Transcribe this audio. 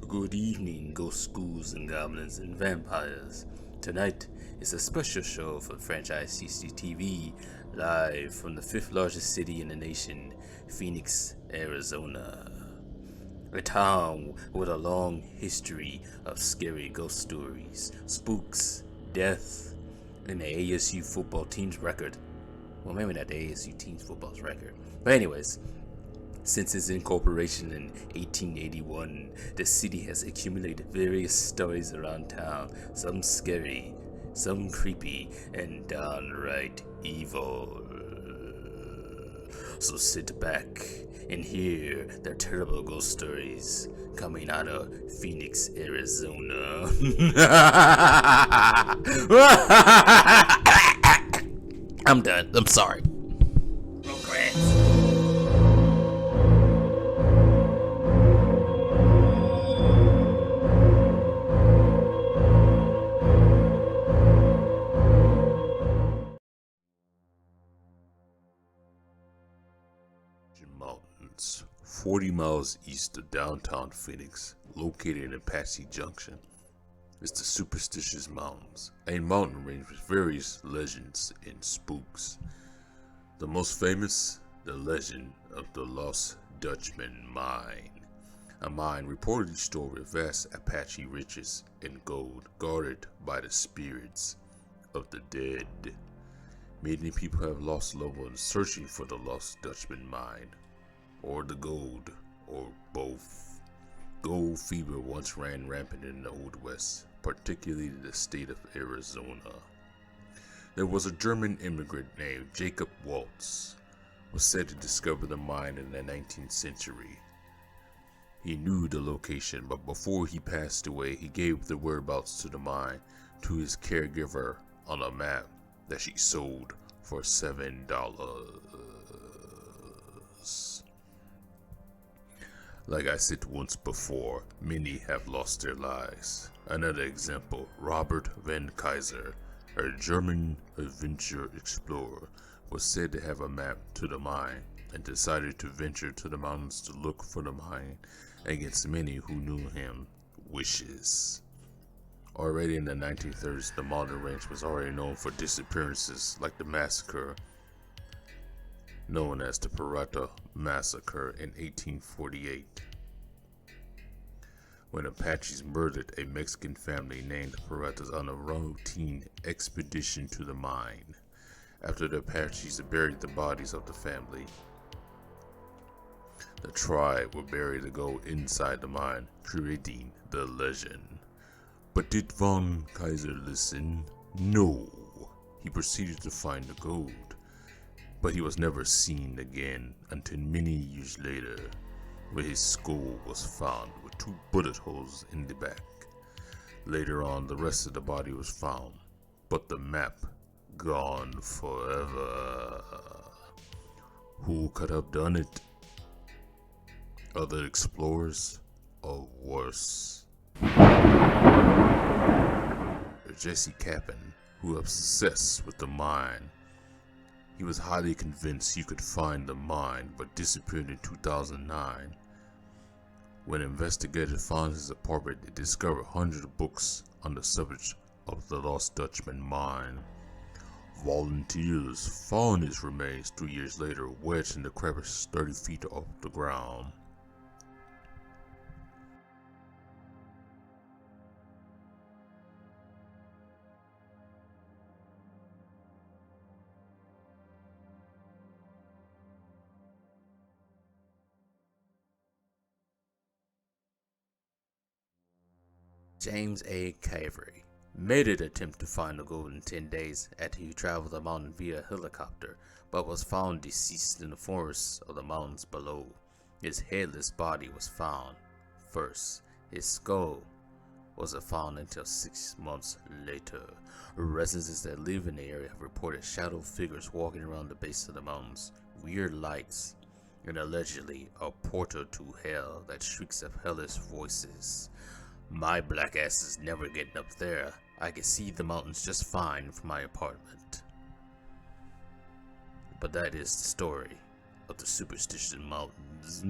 Good evening, ghost ghouls and goblins and vampires. Tonight is a special show for franchise CCTV, live from the fifth largest city in the nation, Phoenix, Arizona. A town with a long history of scary ghost stories, spooks, death, and the ASU football team's record. Well, maybe not the ASU team's football's record. But anyways, since its incorporation in 1881, the city has accumulated various stories around town, some scary, some creepy, and downright evil. So sit back and hear their terrible ghost stories coming out of Phoenix, Arizona. I'm done. I'm sorry. Mountains, 40 miles east of downtown Phoenix, located in Apache Junction, is the Superstition Mountains, a mountain range with various legends and spooks. The most famous, the legend of the Lost Dutchman Mine, a mine reportedly stored with vast Apache riches and gold guarded by the spirits of the dead. Many people have lost loved ones searching for the Lost Dutchman Mine, or the gold, or both. Gold fever once ran rampant in the Old West, particularly the state of Arizona. There was a German immigrant named Jacob Waltz, was said to discover the mine in the 19th century. He knew the location, but before he passed away, he gave the whereabouts to the mine to his caregiver on a map that she sold for $7. Like I said once before, many have lost their lives. Another example, Robert Van Kaiser, a German adventure explorer, was said to have a map to the mine and decided to venture to the mountains to look for the mine against many who knew him wishes. Already in the 1930s, the mountain range was already known for disappearances like the massacre known as the Pirata Massacre in 1848, when Apaches murdered a Mexican family named the Piratas on a routine expedition to the mine. After the Apaches buried the bodies of the family, the tribe would bury the gold inside the mine, creating the legend. But did Von Kaiser listen? No. He proceeded to find the gold, but he was never seen again until many years later, where his skull was found with 2 bullet holes in the back. Later on, the rest of the body was found, but the map gone forever. Who could have done it? Other explorers, or worse? Jesse Capin, who was obsessed with the mine. He was highly convinced he could find the mine, but disappeared in 2009. When investigators found his apartment, they discovered hundreds of books on the subject of the Lost Dutchman Mine. Volunteers found his remains 2 years later, wedged in the crevice 30 feet off the ground. James A. Cavery made an attempt to find the gold in 10 days after he traveled the mountain via helicopter, but was found deceased in the forests of the mountains below. His headless body was found first. His skull wasn't found until 6 months later. Residents that live in the area have reported shadow figures walking around the base of the mountains, weird lights, and allegedly a portal to hell that shrieks of hellish voices. My black ass is never getting up there. I can see the mountains just fine from my apartment. But that is the story of the Superstition Mountains.